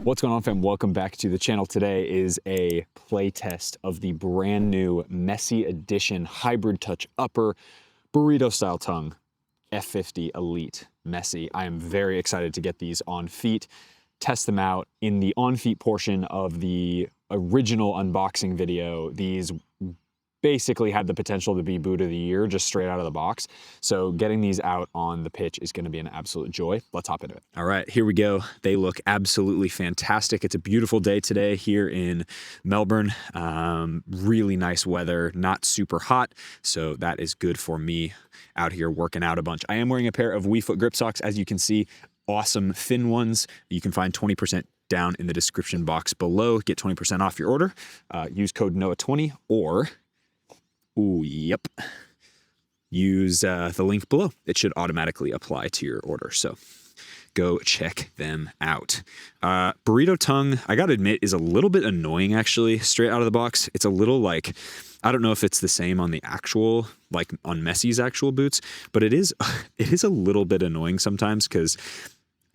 What's going on, fam? Welcome back to the channel. Today is a play test of the brand new Messi Edition Hybrid Touch Upper Burrito Style Tongue F50 Elite Messi. I am very excited to get these on feet, test them out. In the on feet portion of the original unboxing video, these basically had the potential to be boot of the year just straight out of the box. So getting these out on the pitch is going to be an absolute joy. Let's hop into it. All right, here we go. They look absolutely fantastic. It's a beautiful day today here in Melbourne. Really nice weather, not super hot. So that is good for me out here working out a bunch. I am wearing a pair of WeFoot grip socks, as you can see, awesome thin ones. You can find 20% down in the description box below. Get 20% off your order. Use code NOAH20 or use the link below. It should automatically apply to your order. So go check them out. Burrito tongue, I gotta admit, is a little bit annoying actually, straight out of the box. It's a little like, I don't know if it's the same on the actual, like on Messi's actual boots, but it is a little bit annoying sometimes because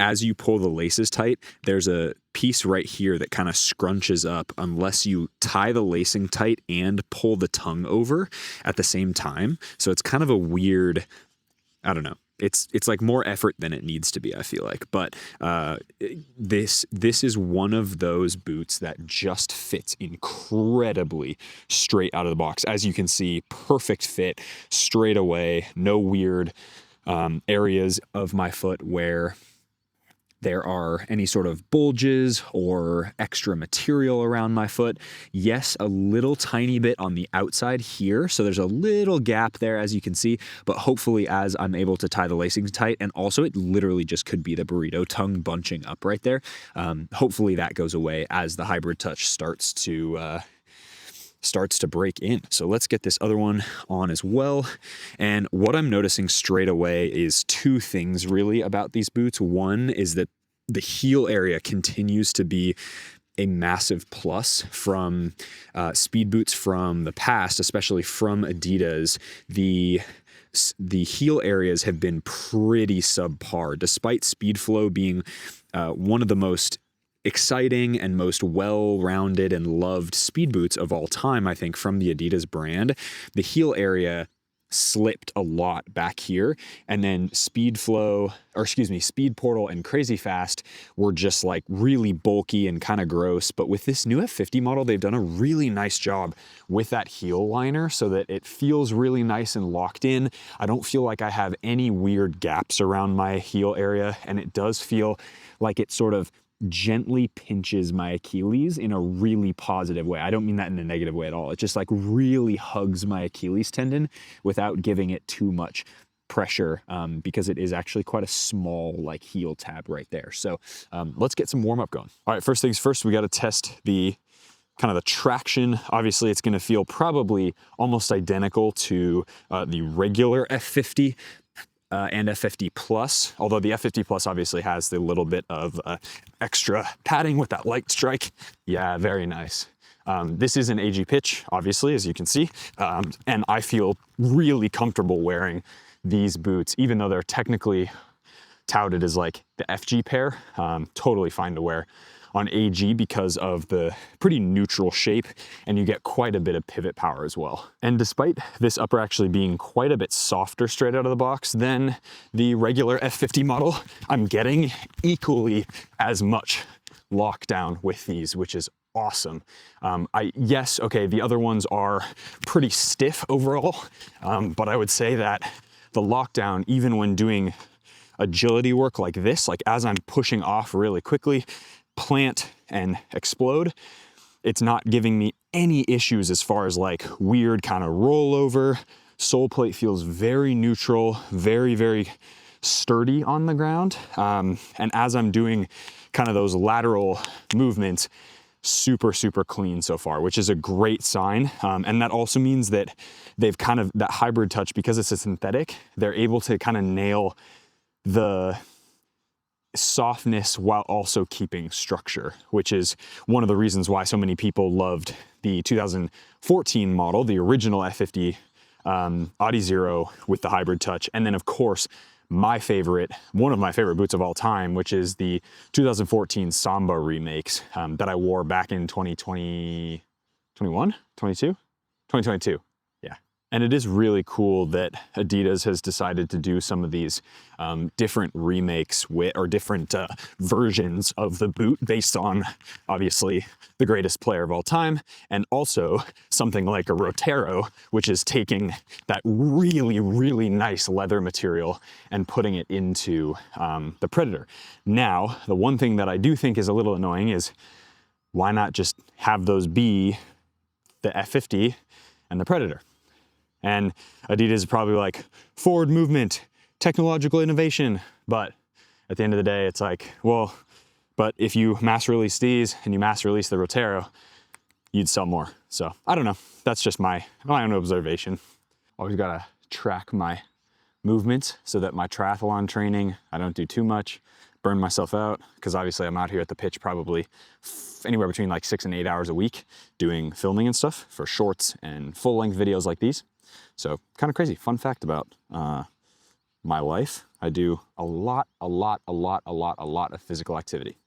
as you pull the laces tight, there's a piece right here that kind of scrunches up unless you tie the lacing tight and pull the tongue over at the same time. So it's kind of a weird, I don't know. It's like more effort than it needs to be, I feel like. But this is one of those boots that just fits incredibly straight out of the box. As you can see, perfect fit straight away. No weird areas of my foot where there are any sort of bulges or extra material around my foot. Yes, a little tiny bit on the outside here. So there's a little gap there, as you can see, but hopefully as I'm able to tie the lacing tight, and also it literally just could be the burrito tongue bunching up right there. Hopefully that goes away as the hybrid touch starts to break in. So let's get this other one on as well. And what I'm noticing straight away is two things really about these boots. One is that the heel area continues to be a massive plus from speed boots from the past, especially from Adidas. The heel areas have been pretty subpar, despite Speedflow being one of the most exciting and most well-rounded and loved speed boots of all time, I think, from the Adidas brand. The heel area slipped a lot back here, and then Speed Portal and Crazy Fast were just like really bulky and kind of gross. But with this new F50 model, they've done a really nice job with that heel liner so that it feels really nice and locked in. I don't feel like I have any weird gaps around my heel area, and it does feel like it sort of gently pinches my Achilles in a really positive way. I don't mean that in a negative way at all. It just like really hugs my Achilles tendon without giving it too much pressure, because it is actually quite a small like heel tab right there. So let's get some warm up going. All right, first things first, we got to test the kind of the traction. Obviously it's going to feel probably almost identical to the regular F50 and F50 Plus, although the F50 Plus obviously has the little bit of extra padding with that light strike. Yeah, very nice. This is an AG pitch, obviously, as you can see, and I feel really comfortable wearing these boots, even though they're technically touted as like the FG pair. Totally fine to wear on AG because of the pretty neutral shape, and you get quite a bit of pivot power as well. And despite this upper actually being quite a bit softer straight out of the box than the regular F50 model, I'm getting equally as much lockdown with these, which is awesome. Yes, okay, the other ones are pretty stiff overall, but I would say that the lockdown, even when doing agility work like this, like as I'm pushing off really quickly, plant and explode, it's not giving me any issues as far as like weird kind of rollover. Sole plate feels very neutral, very, very sturdy on the ground. And as I'm doing kind of those lateral movements, super, super clean so far, which is a great sign. And that also means that they've kind of, that hybrid touch, because it's a synthetic, they're able to kind of nail the softness while also keeping structure, which is one of the reasons why so many people loved the 2014 model, the original F50 Adi Zero with the hybrid touch. And then of course, my favorite, one of my favorite boots of all time, which is the 2014 Samba remakes that I wore back in 2020, 21, 22, 2022. Yeah. And it is really cool that Adidas has decided to do some of these different remakes with, or different versions of the boot based on, obviously, the greatest player of all time, and also something like a Rotero, which is taking that really, really nice leather material and putting it into the Predator. Now, the one thing that I do think is a little annoying is, why not just have those be the F50 and the Predator? And Adidas is probably like, forward movement, technological innovation. But at the end of the day, it's like, well, but if you mass release these and you mass release the Rotero, you'd sell more. So I don't know. That's just my own observation. Always gotta track my movements so that my triathlon training, I don't do too much, burn myself out, because obviously I'm out here at the pitch probably anywhere between like 6 and 8 hours a week doing filming and stuff for shorts and full length videos like these. So kind of crazy. Fun fact about my life, I do a lot of physical activity.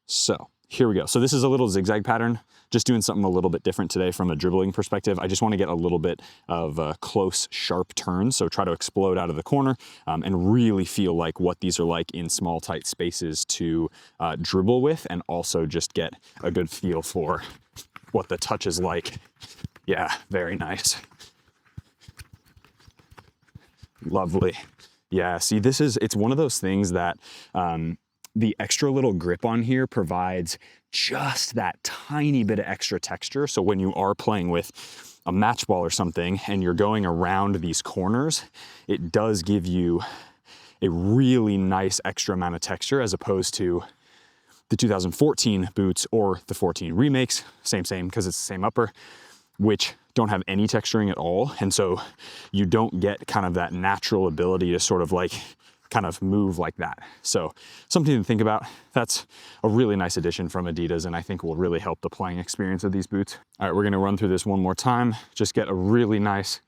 So here we go. So this is a little zigzag pattern, just doing something a little bit different today from a dribbling perspective. I just want to get a little bit of close, sharp turns. So try to explode out of the corner and really feel like what these are like in small, tight spaces to dribble with, and also just get a good feel for what the touch is like. Yeah, very nice. Lovely. Yeah, see, it's one of those things that the extra little grip on here provides just that tiny bit of extra texture. So when you are playing with a match ball or something and you're going around these corners, it does give you a really nice extra amount of texture, as opposed to the 2014 boots or the 14 remakes, same, because it's the same upper, which don't have any texturing at all. And so you don't get kind of that natural ability to sort of like kind of move like that. So something to think about. That's a really nice addition from Adidas, and I think will really help the playing experience of these boots. All right, we're gonna run through this one more time. Just get a really nice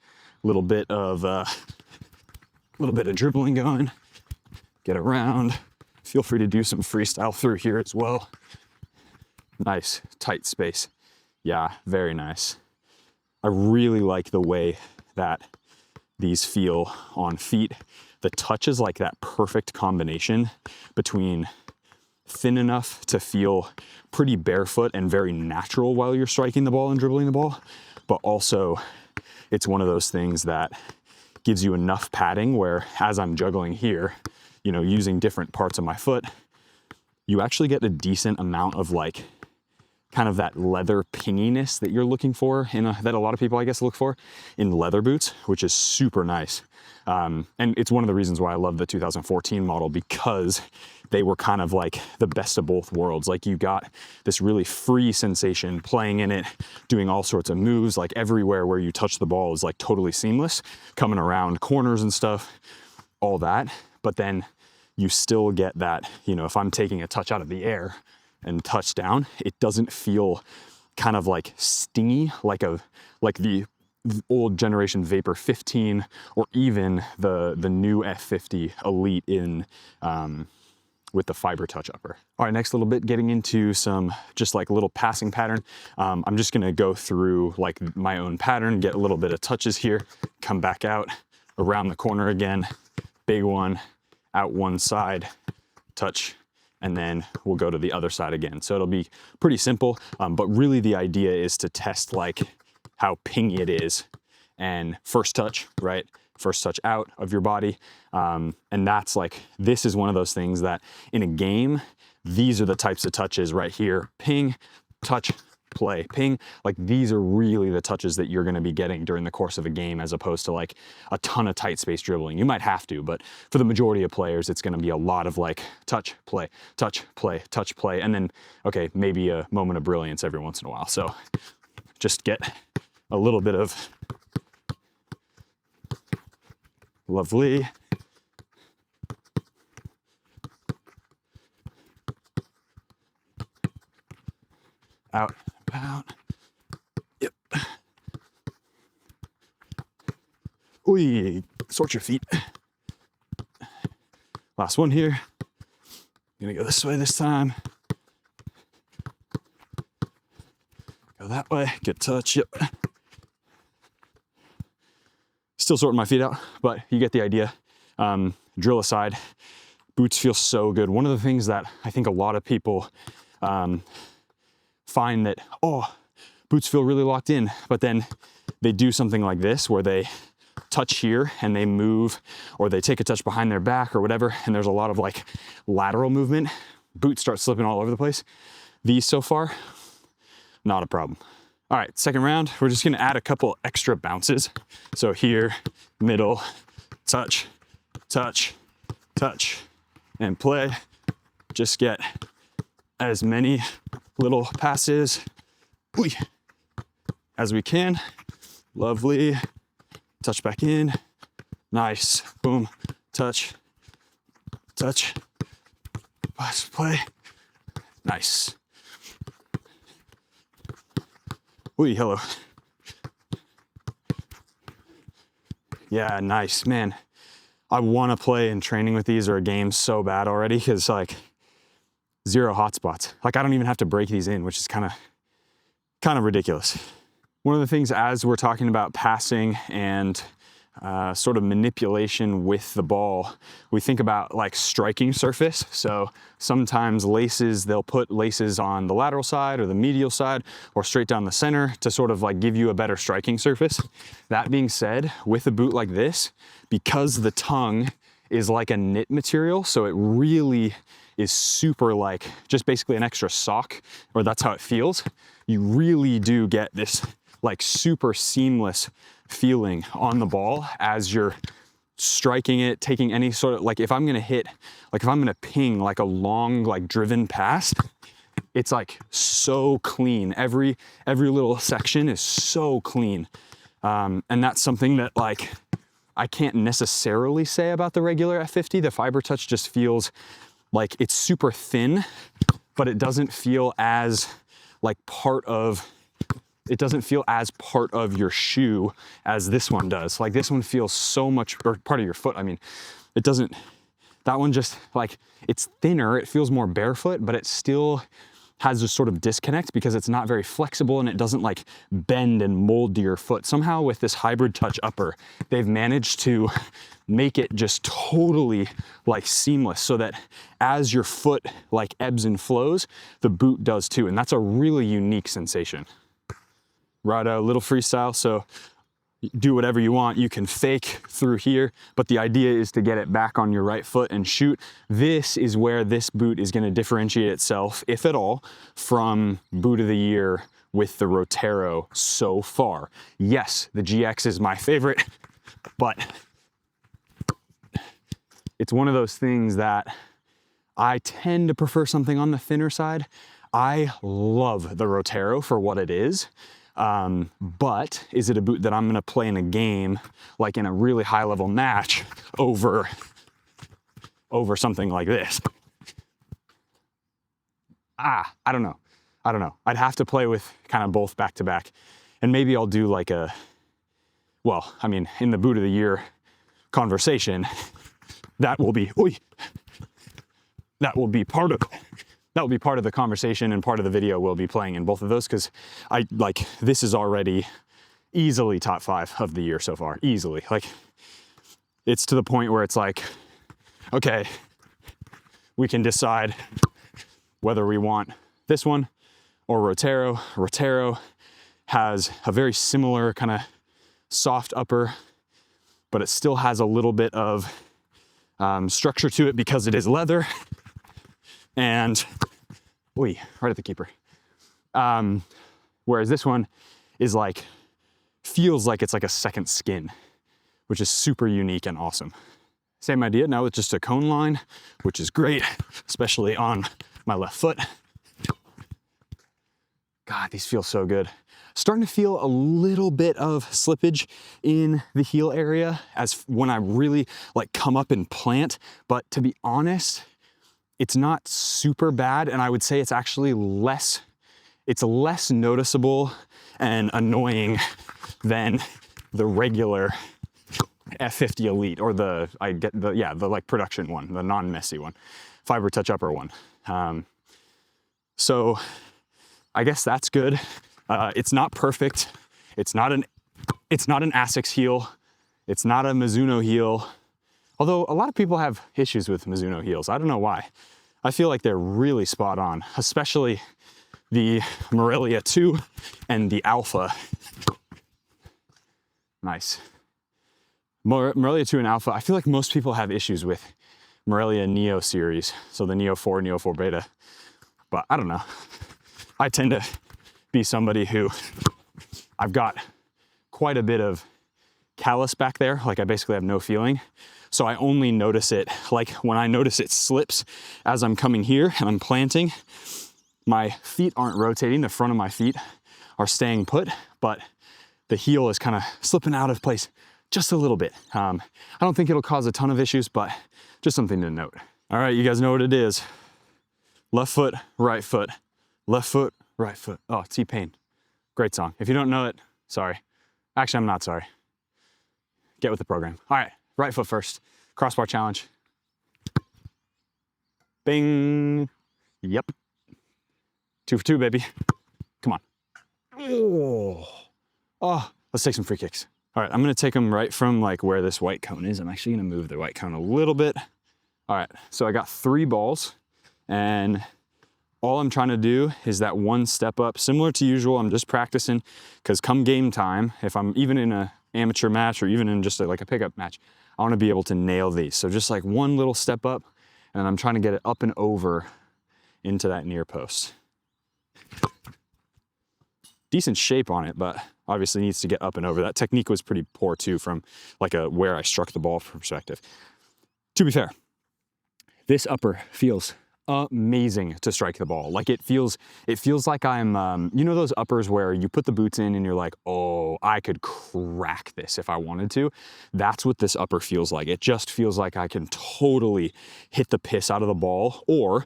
little bit of dribbling going. Get around. Feel free to do some freestyle through here as well. Nice, tight space. Yeah, very nice. I really like the way that these feel on feet. The touch is like that perfect combination between thin enough to feel pretty barefoot and very natural while you're striking the ball and dribbling the ball, but also it's one of those things that gives you enough padding where, as I'm juggling here, you know, using different parts of my foot, you actually get a decent amount of like kind of that leather pinginess that you're looking for that a lot of people, I guess, look for in leather boots, which is super nice. And it's one of the reasons why I love the 2014 model, because they were kind of like the best of both worlds. Like, you got this really free sensation playing in it, doing all sorts of moves, like everywhere where you touch the ball is like totally seamless, coming around corners and stuff, all that. But then you still get that, you know, if I'm taking a touch out of the air and touch down, it doesn't feel kind of like stingy, like the old generation Vapor 15, or even the new F50 Elite in with the fiber touch upper. All right, next little bit, getting into some just like little passing pattern. I'm just gonna go through like my own pattern, get a little bit of touches here, come back out, around the corner again, big one, out one side, touch, and then we'll go to the other side again. So it'll be pretty simple, but really the idea is to test like how pingy it is. And first touch, right? First touch out of your body. And that's like, this is one of those things that in a game, these are the types of touches right here. Ping, touch, play, ping. Like, these are really the touches that you're gonna be getting during the course of a game, as opposed to like a ton of tight space dribbling. You might have to, but for the majority of players, it's gonna be a lot of like touch, play, touch, play, touch, play, and then, okay, maybe a moment of brilliance every once in a while. So just get a little bit of lovely. Out, out. Yep. Ooh, sort your feet. Last one here. Gonna go this way this time. Go that way, good touch, yep. Still sorting my feet out, but you get the idea. Drill aside, boots feel so good. One of the things that I think a lot of people find that, oh, boots feel really locked in, but then they do something like this where they touch here and they move, or they take a touch behind their back or whatever, and there's a lot of like lateral movement. Boots start slipping all over the place. These so far, not a problem. All right, second round, we're just gonna add a couple extra bounces. So here, middle, touch, touch, touch, and play. Just get as many little passes as we can. Lovely. Touch back in. Nice. Boom. Touch. Touch. Pass, play. Nice. Hello. Yeah, nice. Man, I want to play in training with these or a game so bad already, because like 0 hotspots. Like I don't even have to break these in, which is kind of ridiculous. One of the things as we're talking about passing and sort of manipulation with the ball, we think about like striking surface. So sometimes laces, they'll put laces on the lateral side or the medial side or straight down the center to sort of like give you a better striking surface. That being said, with a boot like this, because the tongue is like a knit material, so it really is super like just basically an extra sock, or that's how it feels. You really do get this like super seamless feeling on the ball as you're striking it, taking any sort of, like if I'm gonna hit, like if I'm gonna ping like a long, like driven pass, it's like so clean. Every little section is so clean. And that's something that like, I can't necessarily say about the regular F50. The Fiber Touch just feels like it's super thin, but it doesn't feel as like it doesn't feel as part of your shoe as this one does. Like this one feels so much, or part of your foot. I mean, it doesn't, that one just like, it's thinner, it feels more barefoot, but it still has this sort of disconnect because it's not very flexible and it doesn't like bend and mold to your foot. Somehow with this Hybrid Touch upper, they've managed to make it just totally like seamless so that as your foot like ebbs and flows, the boot does too. And that's a really unique sensation. Right, a little freestyle, so do whatever you want. You can fake through here, but the idea is to get it back on your right foot and shoot. This is where this boot is gonna differentiate itself, if at all, from boot of the year with the Rotero so far. Yes, the GX is my favorite, but it's one of those things that I tend to prefer something on the thinner side. I love the Rotero for what it is. But is it a boot that I'm gonna play in a game, like in a really high level match over something like this? I don't know. I'd have to play with kind of both back to back. And maybe I'll do like well, I mean, in the boot of the year conversation, that will be part of the conversation, and part of the video will be playing in both of those, because this is already easily top 5 of the year so far, easily. Like it's to the point where it's like, okay, we can decide whether we want this one or Rotero. Rotero has a very similar kind of soft upper, but it still has a little bit of structure to it because it is leather. And, right at the keeper. Whereas this one is like, feels like it's like a second skin, which is super unique and awesome. Same idea now with just a cone line, which is great, especially on my left foot. God, these feel so good. Starting to feel a little bit of slippage in the heel area as when I really like come up and plant, but to be honest, it's not super bad, and I would say it's actually less noticeable and annoying than the regular F50 Elite, or the like production one, the non-Messi one, Fiber Touch upper one. So I guess that's good. It's not perfect. It's not an Asics heel. It's not a Mizuno heel. Although a lot of people have issues with Mizuno heels. I don't know why. I feel like they're really spot on, especially the Morelia 2 and the Alpha. Nice. Morelia 2 and Alpha, I feel like most people have issues with Morelia Neo series. So the Neo 4, Neo 4 Beta. But I don't know. I tend to be somebody who, I've got quite a bit of callus back there. Like I basically have no feeling. So I only notice it, like when I notice it slips as I'm coming here and I'm planting, my feet aren't rotating. The front of my feet are staying put, but the heel is kind of slipping out of place just a little bit. I don't think it'll cause a ton of issues, but just something to note. All right, you guys know what it is. Left foot, right foot, left foot, right foot. Oh, T-Pain. Great song. If you don't know it, sorry. Actually, I'm not sorry. Get with the program. All right, right foot first. Crossbar challenge. Bing. Yep. 2 for 2, baby. Come on. Oh, let's take some free kicks. All right, I'm gonna take them right from like where this white cone is. I'm actually gonna move the white cone a little bit. All right, so I got 3 balls, and all I'm trying to do is that one step up, similar to usual. I'm just practicing, because come game time, if I'm even in an amateur match or even in just like a pickup match, I wanna be able to nail these. So just like one little step up, and I'm trying to get it up and over into that near post. Decent shape on it, but obviously needs to get up and over. That technique was pretty poor too, from like a where I struck the ball perspective. To be fair, this upper feels amazing to strike the ball. Like it feels like I'm, you know those uppers where you put the boots in and you're like, oh, I could crack this if I wanted to. That's what this upper feels like. It just feels like I can totally hit the piss out of the ball, or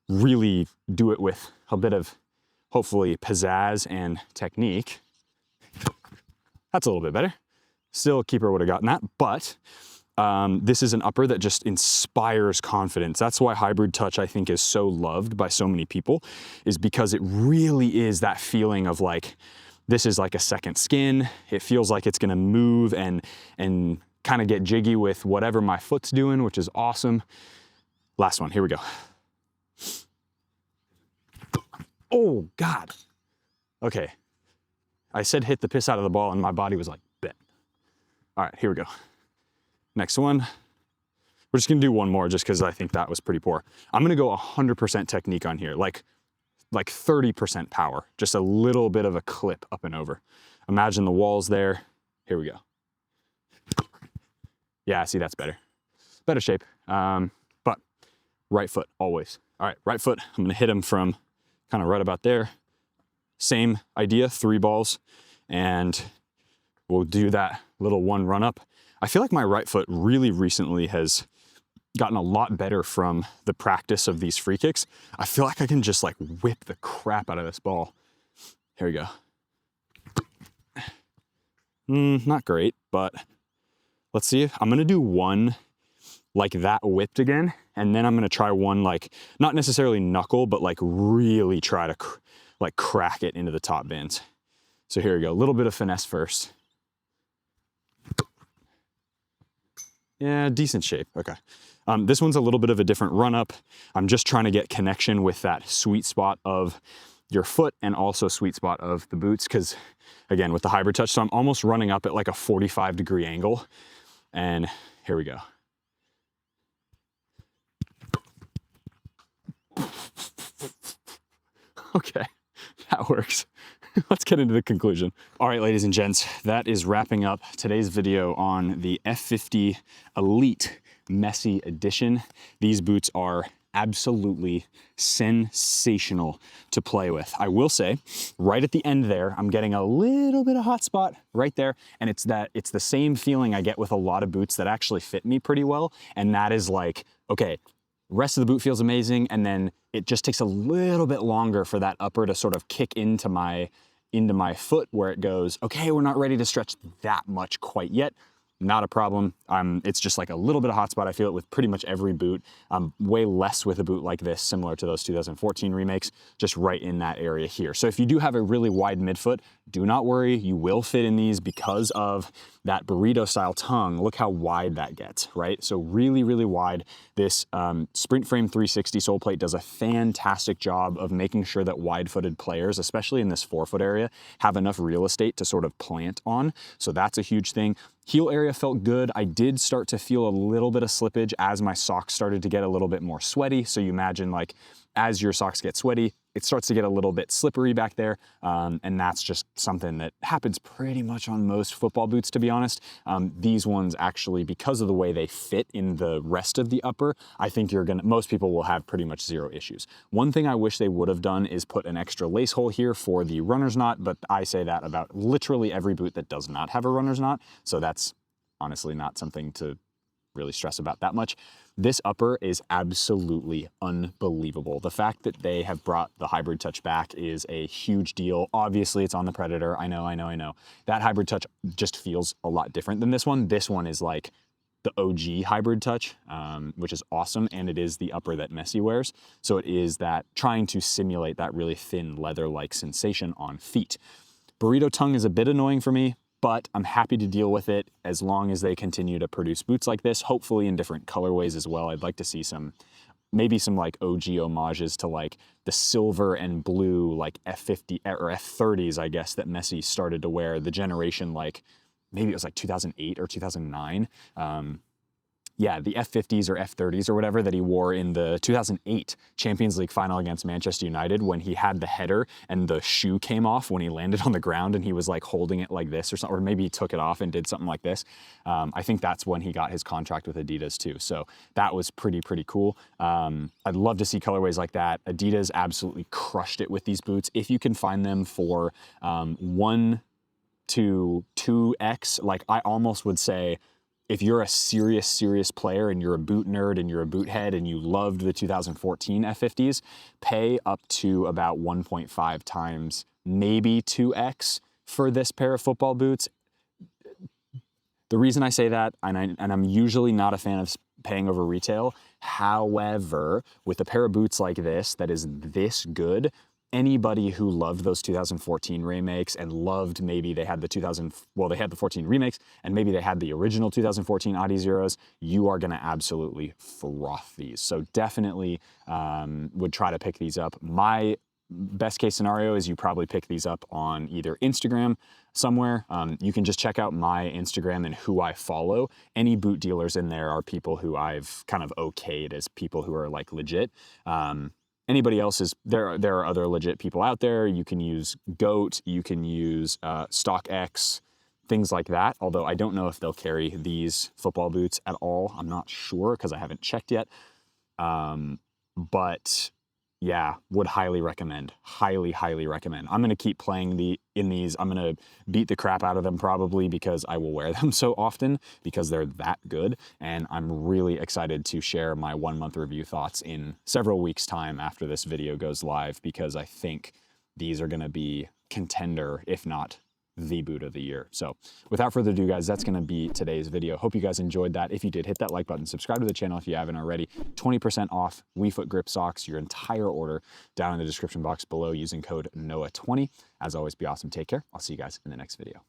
really do it with a bit of, hopefully, pizzazz and technique. That's a little bit better. Still, keeper would have gotten that, but this is an upper that just inspires confidence. That's why hybrid touch, I think, is so loved by so many people, is because it really is that feeling of like, this is like a second skin. It feels like it's gonna move and kind of get jiggy with whatever my foot's doing, which is awesome. Last one, here we go. Oh, God. Okay. I said hit the piss out of the ball and my body was like, bet. All right, here we go. Next one. We're just gonna do one more just because I think that was pretty poor. I'm gonna go 100% technique on here, like 30% power, just a little bit of a clip up and over. Imagine the walls there. Here we go. Yeah, see, that's better. Better shape, but right foot always. All right, right foot, I'm gonna hit him from kind of right about there. Same idea, 3 balls, and we'll do that little one run up. I feel like my right foot really recently has gotten a lot better from the practice of these free kicks. I feel like I can just like whip the crap out of this ball. Here we go. Not great, but let's see. I'm gonna do one like that whipped again, and then I'm gonna try one like, not necessarily knuckle, but like really try to like crack it into the top bins. So here we go, a little bit of finesse first. Yeah, decent shape, okay. This one's a little bit of a different run up. I'm just trying to get connection with that sweet spot of your foot and also sweet spot of the boots, because again, with the hybrid touch, so I'm almost running up at like a 45-degree angle. And here we go. Okay, that works. Let's get into the conclusion. All right, ladies and gents, that is wrapping up today's video on the F50 Elite Messi Edition. These boots are absolutely sensational to play with. I will say, right at the end there, I'm getting a little bit of hot spot right there, and it's the same feeling I get with a lot of boots that actually fit me pretty well, and that is like, okay, rest of the boot feels amazing, and then it just takes a little bit longer for that upper to sort of kick into my foot, where it goes, okay, we're not ready to stretch that much quite yet. not a problem. It's just like a little bit of hot spot. I feel it with pretty much every boot. Way less with a boot like this, similar to those 2014 remakes, just right in that area here. So if you do have a really wide midfoot, do not worry, you will fit in these because of that burrito style tongue. Look how wide that gets, right? So really, really wide. This Sprint Frame 360 sole plate does a fantastic job of making sure that wide-footed players, especially in this forefoot area, have enough real estate to sort of plant on. So that's a huge thing. Heel area felt good. I did start to feel a little bit of slippage as my socks started to get a little bit more sweaty. So you imagine like as your socks get sweaty, it starts to get a little bit slippery back there. And that's just something that happens pretty much on most football boots, to be honest. These ones actually, because of the way they fit in the rest of the upper, I think most people will have pretty much zero issues. One thing I wish they would have done is put an extra lace hole here for the runner's knot, but I say that about literally every boot that does not have a runner's knot. So that's honestly not something to really stress about that much. This upper is absolutely unbelievable. The fact that they have brought the hybrid touch back is a huge deal. Obviously, it's on the Predator. I know. That hybrid touch just feels a lot different than this one. This one is like the OG hybrid touch, which is awesome, and it is the upper that Messi wears. So it is that trying to simulate that really thin leather-like sensation on feet. Burrito tongue is a bit annoying for me, but I'm happy to deal with it as long as they continue to produce boots like this, hopefully in different colorways as well. I'd like to see maybe some like OG homages to like the silver and blue like F50 or F30s, I guess, that Messi started to wear, the generation like, maybe it was like 2008 or 2009. Yeah, the F50s or F30s or whatever that he wore in the 2008 Champions League final against Manchester United when he had the header and the shoe came off when he landed on the ground and he was like holding it like this or something, or maybe he took it off and did something like this. I think that's when he got his contract with Adidas too. So that was pretty cool. I'd love to see colorways like that. Adidas absolutely crushed it with these boots. If you can find them for 1 to 2X, like I almost would say, if you're a serious player and you're a boot nerd and you're a boot head and you loved the 2014 F50s, pay up to about 1.5 times, maybe 2X for this pair of football boots. The reason I say that, and I'm usually not a fan of paying over retail, however, with a pair of boots like this that is this good, anybody who loved those 2014 remakes and loved, maybe they had they had the 14 remakes and maybe they had the original 2014 Adi Zeros, you are going to absolutely froth these. So definitely would try to pick these up. My best case scenario is you probably pick these up on either Instagram somewhere. You can just check out my Instagram and who I follow. Any boot dealers in there are people who I've kind of okayed as people who are like legit. Anybody else there are other legit people out there. You can use GOAT, you can use StockX, things like that. Although I don't know if they'll carry these football boots at all. I'm not sure because I haven't checked yet. But yeah, would highly recommend. Highly recommend. I'm gonna keep playing in these. I'm gonna beat the crap out of them probably because I will wear them so often because they're that good. And I'm really excited to share my 1 month review thoughts in several weeks' time after this video goes live, because I think these are gonna be contender, if not the boot of the year. So without further ado, guys, that's going to be today's video. Hope you guys enjoyed that. If you did, hit that like button, subscribe to the channel if you haven't already. 20% off WeFoot grip socks, your entire order, down in the description box below using code NOAH20. As always, be awesome. Take care. I'll see you guys in the next video.